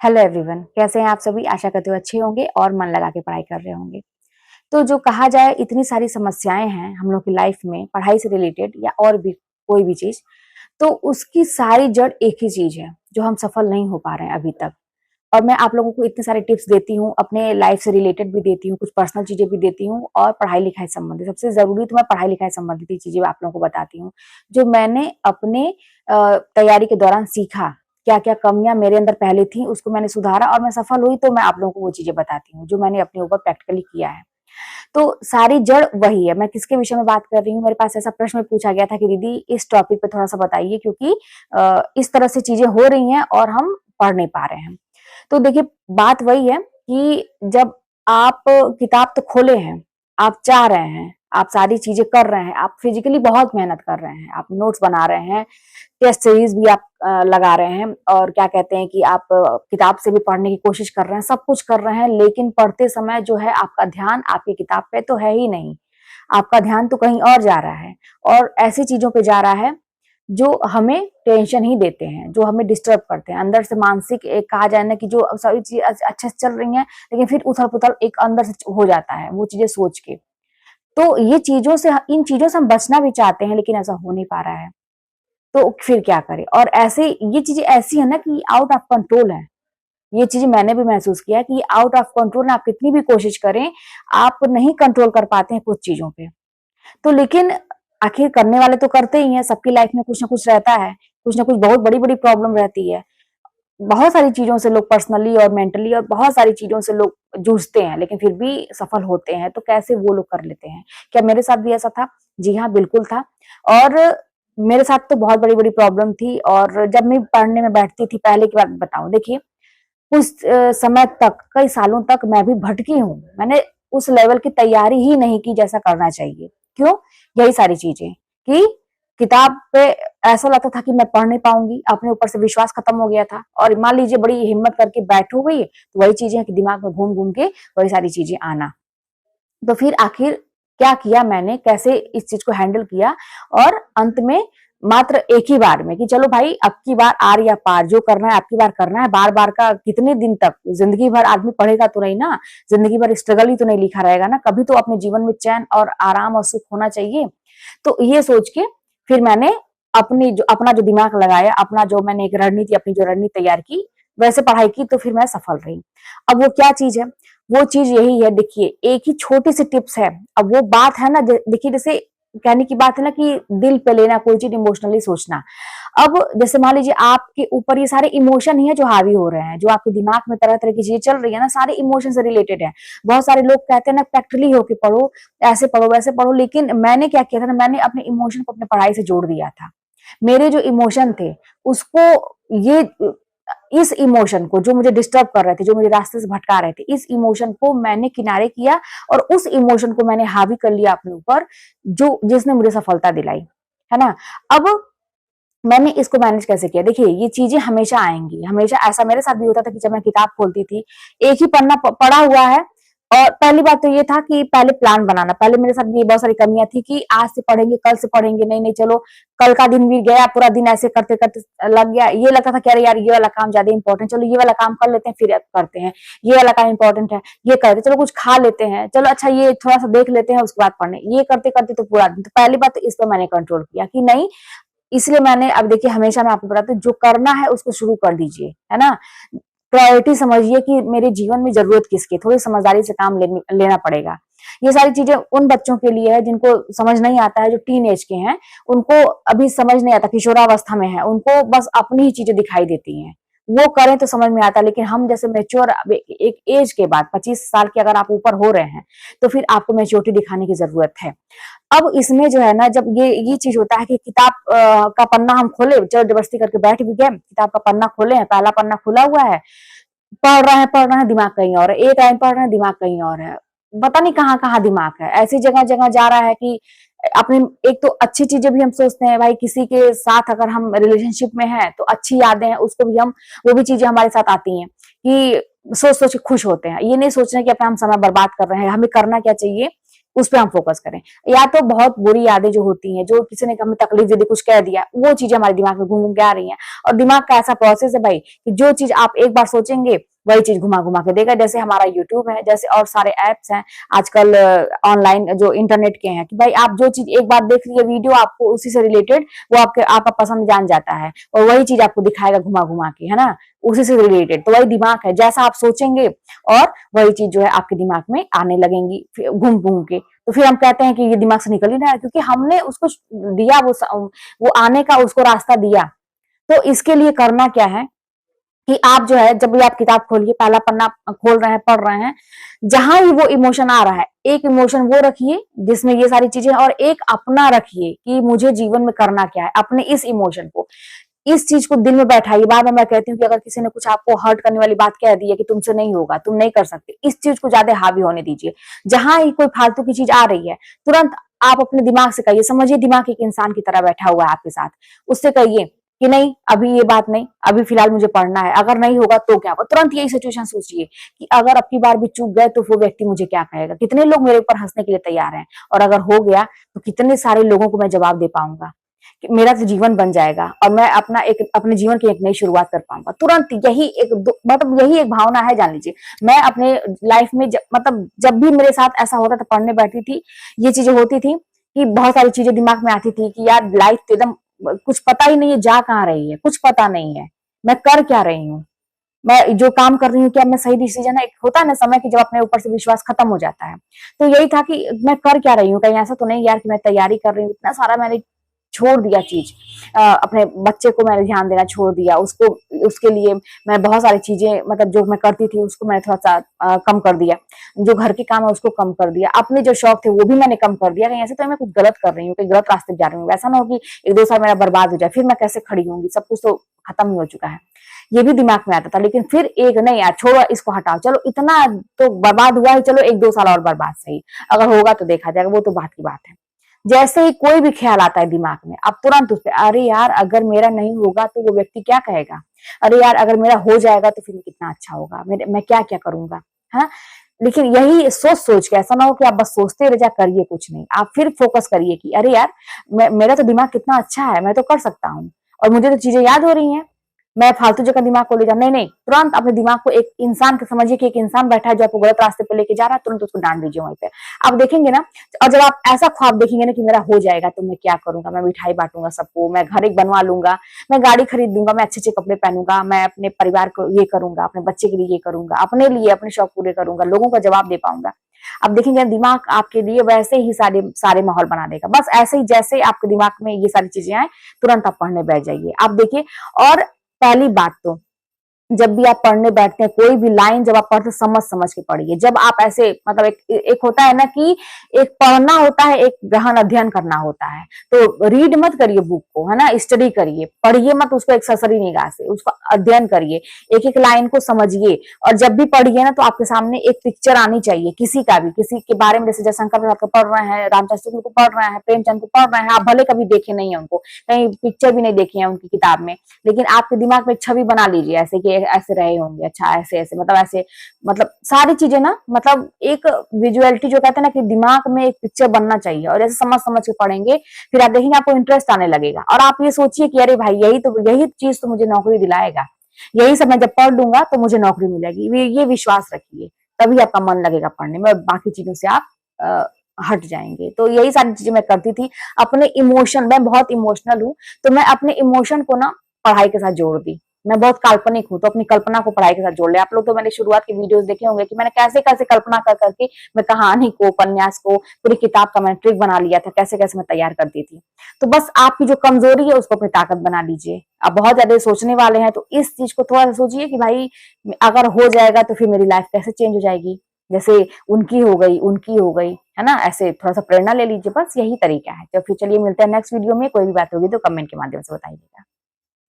Hello everyone, कैसे हैं आप सभी। आशा करते हो अच्छे होंगे और मन लगा के पढ़ाई कर रहे होंगे। तो जो कहा जाए, इतनी सारी समस्याएं हैं हम लोग की लाइफ में पढ़ाई से रिलेटेड या और भी कोई भी चीज, तो उसकी सारी जड़ एक ही चीज है जो हम सफल नहीं हो पा रहे हैं अभी तक। और मैं आप लोगों को इतने सारे टिप्स देती हूँ, अपने लाइफ से रिलेटेड भी देती हूँ, कुछ पर्सनल चीजें भी देती हूँ और पढ़ाई लिखाई संबंधित, सबसे जरूरी तो मैं पढ़ाई लिखाई संबंधित ही चीजें आप लोगों को बताती हूँ जो मैंने अपने तैयारी के दौरान सीखा। क्या क्या कमियां मेरे अंदर पहले थी, उसको मैंने सुधारा और मैं सफल हुई, तो मैं आप लोगों को वो चीजें बताती हूँ जो मैंने अपने ऊपर प्रैक्टिकली किया है। तो सारी जड़ वही है। मैं किसके विषय में बात कर रही हूँ, मेरे पास ऐसा प्रश्न पूछा गया था कि दीदी इस टॉपिक पे थोड़ा सा बताइए, क्योंकि इस तरह से चीजें हो रही हैं और हम पढ़ नहीं पा रहे हैं। तो देखिए, बात वही है कि जब आप किताब तो खोले हैं, आप चाह रहे हैं, आप सारी चीजें कर रहे हैं, आप फिजिकली बहुत मेहनत कर रहे हैं, आप नोट्स बना रहे हैं, टेस्ट सीरीज भी आप लगा रहे हैं और क्या कहते हैं कि आप किताब से भी पढ़ने की कोशिश कर रहे हैं, सब कुछ कर रहे हैं, लेकिन पढ़ते समय जो है आपका ध्यान आपकी किताब पे तो है ही नहीं। आपका ध्यान तो कहीं और जा रहा है और ऐसी चीजों पे जा रहा है जो हमें टेंशन ही देते हैं, जो हमें डिस्टर्ब करते हैं अंदर से। मानसिक एक कहा जाए ना कि जो सभी चीजें अच्छे से चल रही हैं, लेकिन फिर उथल पुथल एक अंदर से हो जाता है वो चीजें सोच के। तो ये चीजों से, इन चीजों से हम बचना भी चाहते हैं, लेकिन ऐसा हो नहीं पा रहा है। तो फिर क्या करें। और ऐसे ये चीजें ऐसी है ना कि आउट ऑफ कंट्रोल है। ये चीज मैंने भी महसूस किया कि आउट ऑफ कंट्रोल है। आप कितनी भी कोशिश करें, आप नहीं कंट्रोल कर पाते हैं कुछ चीजों पे। तो लेकिन आखिर करने वाले तो करते ही हैं। सबकी लाइफ में कुछ ना कुछ रहता है, कुछ ना कुछ बहुत बड़ी बड़ी प्रॉब्लम रहती है। बहुत सारी चीजों से लोग पर्सनली और मेंटली और बहुत सारी चीजों से लोग जूझते हैं, लेकिन फिर भी सफल होते हैं। तो कैसे वो लोग कर लेते हैं। क्या मेरे साथ भी ऐसा था? जी हाँ, बिल्कुल था। और मेरे साथ तो बहुत बड़ी बड़ी प्रॉब्लम थी। और जब मैं पढ़ने में बैठती थी, पहले की बात बताऊं, देखिए कुछ समय तक, कई सालों तक मैं भी भटकी हूँ। मैंने उस लेवल की तैयारी ही नहीं की जैसा करना चाहिए। क्यों? यही सारी चीजें कि किताब पे ऐसा लगता था कि मैं पढ़ नहीं पाऊंगी, अपने ऊपर से विश्वास खत्म हो गया था। और मान लीजिए बड़ी हिम्मत करके बैठो हुई, तो वही चीजें कि दिमाग में घूम घूम के वही सारी चीजें आना। तो फिर आखिर क्या किया मैंने, कैसे इस चीज को हैंडल किया, और अंत में मात्र एक ही बार में कि चलो भाई, अब की बार आर या पार, जो करना है अब की बार करना है। बार बार का कितने दिन तक, जिंदगी भर आदमी पढ़ेगा तो नहीं ना, जिंदगी भर स्ट्रगल ही तो नहीं लिखा रहेगा ना। कभी तो अपने जीवन में चैन और आराम और सुख होना चाहिए। तो ये सोच के फिर मैंने अपना जो दिमाग लगाया, अपना जो मैंने एक रणनीति, अपनी जो रणनीति तैयार की, वैसे पढ़ाई की, तो फिर मैं सफल रही। अब वो क्या चीज है? वो चीज यही है, देखिए एक ही छोटी सी टिप्स है। अब वो बात है ना, देखिए जैसे कहने की बात है ना कि दिल पे लेना कोई चीज, इमोशनली सोचना। अब जैसे मान लीजिए आपके ऊपर ये सारे इमोशन ही है जो हावी हो रहे हैं, जो आपके दिमाग में तरह तरह की चीजें चल रही है ना, सारे इमोशन से रिलेटेड है। बहुत सारे लोग कहते हैं ना प्रैक्टिकली होके पढ़ो, ऐसे पढ़ो वैसे पढ़ो, लेकिन मैंने क्या किया था ना, मैंने अपने इमोशन को अपने पढ़ाई से जोड़ दिया था। मेरे जो इमोशन थे उसको, ये इस इमोशन को जो मुझे डिस्टर्ब कर रहे थे, जो मुझे रास्ते से भटका रहे थे, इस इमोशन को मैंने किनारे किया और उस इमोशन को मैंने हावी कर लिया अपने ऊपर, जो जिसने मुझे सफलता दिलाई, है ना। अब मैंने इसको मैनेज कैसे किया? देखिए ये चीजें हमेशा आएंगी, हमेशा। ऐसा मेरे साथ भी होता था कि जब मैं किताब खोलती थी, एक ही पन्ना पड़ा हुआ है। और पहली बात तो ये था कि पहले प्लान बनाना। पहले मेरे साथ भी बहुत सारी कमियां थी कि आज से पढ़ेंगे, कल से पढ़ेंगे, नहीं नहीं चलो, कल का दिन भी गया, पूरा दिन ऐसे करते करते लग गया। ये लगता था कि अरे यार ये वाला काम ज्यादा इंपॉर्टेंट, चलो ये वाला काम कर लेते हैं फिर करते हैं। ये वाला काम इंपॉर्टेंट है, ये करते, चलो कुछ खा लेते हैं, चलो अच्छा ये थोड़ा सा देख लेते हैं, उसके बाद पढ़ने। ये करते करते तो पूरा दिन। तो पहली बात तो इस पर मैंने कंट्रोल किया कि नहीं, इसलिए मैंने, अब देखिए हमेशा मैं आपको बताती हूँ, जो करना है उसको शुरू कर दीजिए, है ना। प्रायोरिटी समझिए कि मेरे जीवन में जरूरत किसकी, थोड़ी समझदारी से काम लेना पड़ेगा। ये सारी चीजें उन बच्चों के लिए है जिनको समझ नहीं आता है, जो टीन एज के हैं, उनको अभी समझ नहीं आता, किशोरावस्था में है, उनको बस अपनी ही चीजें दिखाई देती हैं। वो करें तो समझ में आता है, लेकिन हम जैसे मेच्योर, एक एज के बाद 25 साल के अगर आप ऊपर हो रहे हैं, तो फिर आपको मेच्योरिटी दिखाने की जरूरत है। अब इसमें जो है ना, जब ये चीज होता है कि किताब का पन्ना हम खोले, चलो जबरदस्ती करके बैठ भी गए, किताब का पन्ना खोले हैं, पहला पन्ना खुला हुआ है, पढ़ रहे हैं, दिमाग कहीं और है। एक लाइन पढ़ रहे हैं, दिमाग कहीं और है। पता नहीं कहाँ कहाँ दिमाग है, ऐसी जगह जगह जा रहा है कि अपने, एक तो अच्छी चीजें भी हम सोचते हैं, भाई किसी के साथ अगर हम रिलेशनशिप में हैं तो अच्छी यादें हैं, उसको भी हम, वो भी चीजें हमारे साथ आती हैं कि सोच सोच के खुश होते हैं। ये नहीं सोच रहे कि अपना हम समय बर्बाद कर रहे हैं। हमें करना क्या चाहिए उस पे हम फोकस करें। या तो बहुत बुरी यादें जो होती हैं, जो किसी ने हमें तकलीफ दे दी, कुछ कह दिया, वो चीजें हमारे दिमाग में घूम घूम के आ रही हैं। और दिमाग का ऐसा प्रोसेस है भाई कि जो चीज आप एक बार सोचेंगे वही चीज घुमा घुमा के देगा। जैसे हमारा यूट्यूब है, जैसे और सारे एप्स हैं आजकल ऑनलाइन जो इंटरनेट के हैं, कि भाई आप जो चीज एक बार देख लिए वीडियो, आपको उसी से रिलेटेड वो आपका पसंद जान जाता है और वही चीज आपको दिखाएगा घुमा घुमा के, है ना, उसी से रिलेटेड। तो वही दिमाग है, जैसा आप सोचेंगे और वही चीज जो है आपके दिमाग में आने लगेंगी घूम घूम के। तो फिर हम कहते हैं कि ये दिमाग से निकल ही रहा है, क्योंकि हमने उसको दिया, वो आने का उसको रास्ता दिया। तो इसके लिए करना क्या है कि आप जो है, जब भी आप किताब खोलिए, पहला पन्ना खोल रहे हैं, पढ़ रहे हैं, जहां भी वो इमोशन आ रहा है, एक इमोशन वो रखिए जिसमें ये सारी चीजें, और एक अपना रखिए कि मुझे जीवन में करना क्या है। अपने इस इमोशन को, इस चीज को दिल में बैठाइए। बार बार मैं कहती हूँ कि अगर किसी ने कुछ आपको हर्ट करने वाली बात कह दी है कि तुमसे नहीं होगा, तुम नहीं कर सकते, इस चीज को ज्यादा हावी होने दीजिए। जहां ही कोई फालतू की चीज आ रही है, तुरंत आप अपने दिमाग से कहिए, समझिए दिमाग एक इंसान की तरह बैठा हुआ है आपके साथ, उससे कहिए कि नहीं, अभी ये बात नहीं, अभी फिलहाल मुझे पढ़ना है, अगर नहीं होगा तो क्या होगा। तुरंत यही सिचुएशन सोचिए कि अगर अब की बार भी चूक गए तो वो व्यक्ति मुझे क्या कहेगा। कितने लोग मेरे ऊपर हंसने के लिए तैयार हैं, और अगर हो गया तो कितने सारे लोगों को मैं जवाब दे पाऊंगा, मेरा तो जीवन बन जाएगा और मैं अपने जीवन की एक नई शुरुआत कर पाऊंगा। तुरंत यही एक मतलब यही एक भावना है, जान लीजिए। मैं अपने लाइफ में मतलब जब भी मेरे साथ ऐसा होता था, पढ़ने बैठी थी, ये चीजें होती थी कि बहुत सारी चीजें दिमाग में आती थी कि यार लाइफ तो एकदम कुछ पता ही नहीं है, जा कहाँ रही है, कुछ पता नहीं है, मैं कर क्या रही हूँ, मैं जो काम कर रही हूँ क्या मैं सही डिसीजन है। एक होता है ना समय कि जब अपने ऊपर से विश्वास खत्म हो जाता है। तो यही था कि मैं कर क्या रही हूँ, कहीं ऐसा तो नहीं यार कि मैं तैयारी कर रही हूँ, इतना सारा मैंने छोड़ दिया चीज। अपने बच्चे को मैंने ध्यान देना छोड़ दिया, उसको उसके लिए मैं बहुत सारी चीजें, मतलब जो मैं करती थी उसको मैंने थोड़ा सा कम कर दिया, जो घर के काम है उसको कम कर दिया, अपने जो शौक थे वो भी मैंने कम कर दिया। कहीं ऐसे तो मैं कुछ गलत कर रही हूँ, कहीं गलत रास्ते जा रही हूँ, ऐसा ना हो कि 1-2 साल मेरा बर्बाद हो जाए, फिर मैं कैसे खड़ी होंगी, सब कुछ तो खत्म ही हो चुका है। ये भी दिमाग में आता था। लेकिन फिर एक नहीं यार, छोड़ो इसको, हटाओ, चलो इतना तो बर्बाद हुआ है, चलो 1-2 साल और बर्बाद सही, अगर होगा तो देखा जाएगा, वो तो बात की बात है। जैसे ही कोई भी ख्याल आता है दिमाग में, अब तुरंत उस पे, अरे यार अगर मेरा नहीं होगा तो वो व्यक्ति क्या कहेगा, अरे यार अगर मेरा हो जाएगा तो फिर कितना अच्छा होगा, मैं क्या क्या करूंगा, है। लेकिन यही सोच सोच के, ऐसा ना हो कि आप बस सोचते रह जा, करिए कुछ नहीं, आप फिर फोकस करिए कि अरे यार मेरा तो दिमाग कितना अच्छा है, मैं तो कर सकता हूँ, और मुझे तो चीजें याद हो रही हैं, मैं फालतू जगह दिमाग को ले जा, नहीं नहीं, तुरंत अपने दिमाग को एक इंसान के समझिए कि एक इंसान बैठा है जो आपको गलत रास्ते पे लेके जा रहा है, तुरंत उसको डांट दीजिए वहीं पे। आप देखेंगे ना, और जब आप ऐसा ख्वाब देखेंगे ना कि मेरा हो जाएगा तो मैं क्या करूंगा, मैं मिठाई बांटूंगा सबको, मैं घर एक बनवा लूंगा, मैं गाड़ी खरीद दूंगा, मैं अच्छे अच्छे कपड़े पहनूंगा, मैं अपने परिवार को ये करूंगा, अपने बच्चे के लिए ये करूंगा, अपने लिए अपने शौक पूरे करूंगा, लोगों का जवाब दे पाऊंगा। अब देखेंगे दिमाग आपके लिए वैसे ही सारे सारे माहौल बना देगा, बस ऐसे ही जैसे आपके दिमाग में ये सारी चीजें आए, तुरंत आप पढ़ने बैठ जाइए। आप देखिए, और पहली बात तो जब भी आप पढ़ने बैठते हैं, कोई भी लाइन जब आप पढ़ते समझ समझ के पढ़िए। जब आप ऐसे मतलब एक होता है ना कि एक पढ़ना होता है, एक गहन अध्ययन करना होता है। तो रीड मत करिए बुक को, है ना, स्टडी करिए, पढ़िए मत उसको एक सरसरी निगाह से, उसका अध्ययन करिए, एक एक लाइन को समझिए। और जब भी पढ़िए ना तो आपके सामने एक पिक्चर आनी चाहिए, किसी का भी, किसी के बारे में, जैसे जयशंकर प्रसाद को पढ़ रहे हैं, रामचंद्र को पढ़ रहे हैं, प्रेमचंद को पढ़ रहे हैं, आप भले कभी देखे नहीं है उनको, कहीं पिक्चर भी नहीं देखी है उनकी किताब में, लेकिन आपके दिमाग में एक छवि बना लीजिए ऐसे कि ऐसे रहे होंगे, अच्छा ऐसे ऐसे, मतलब ऐसे, मतलब सारी चीजें ना, मतलब एक विजुअलिटी जो कहते हैं ना कि दिमाग में एक पिक्चर बनना चाहिए, और ऐसे समझ समझ के पढ़ेंगे, फिर आप देखेंगे आपको इंटरेस्ट आने लगेगा। और आप ये सोचिए कि अरे भाई यही चीज तो मुझे नौकरी दिलाएगा, यही सब मैं जब पढ़ लूंगा तो मुझे नौकरी मिलेगी, ये विश्वास रखिए, तभी आपका मन लगेगा पढ़ने में, बाकी चीजों से आप हट जाएंगे। तो यही सारी चीजें मैं करती थी। अपने इमोशन, मैं बहुत इमोशनल हूँ, तो मैं अपने इमोशन को ना पढ़ाई के साथ जोड़ दी। मैं बहुत काल्पनिक हूँ, तो अपनी कल्पना को पढ़ाई के साथ जोड़ लिया। आप लोग तो मैंने शुरुआत के वीडियोस देखे होंगे कि मैंने कैसे कैसे कल्पना कर करके मैं कहानी को, उपन्यास को, पूरी किताब का मैंने ट्रिक बना लिया था, कैसे कैसे मैं तैयार करती थी। तो बस आपकी जो कमजोरी है उसको अपनी ताकत बना लीजिए। आप बहुत ज्यादा सोचने वाले हैं तो इस चीज को थोड़ा सा सोचिए कि भाई अगर हो जाएगा तो फिर मेरी लाइफ कैसे चेंज हो जाएगी, जैसे उनकी हो गई, है ना, ऐसे थोड़ा सा प्रेरणा ले लीजिए। बस यही तरीका है। तो फिर चलिए मिलते हैं नेक्स्ट वीडियो में। कोई भी बात होगी तो कमेंट के माध्यम से बताइएगा।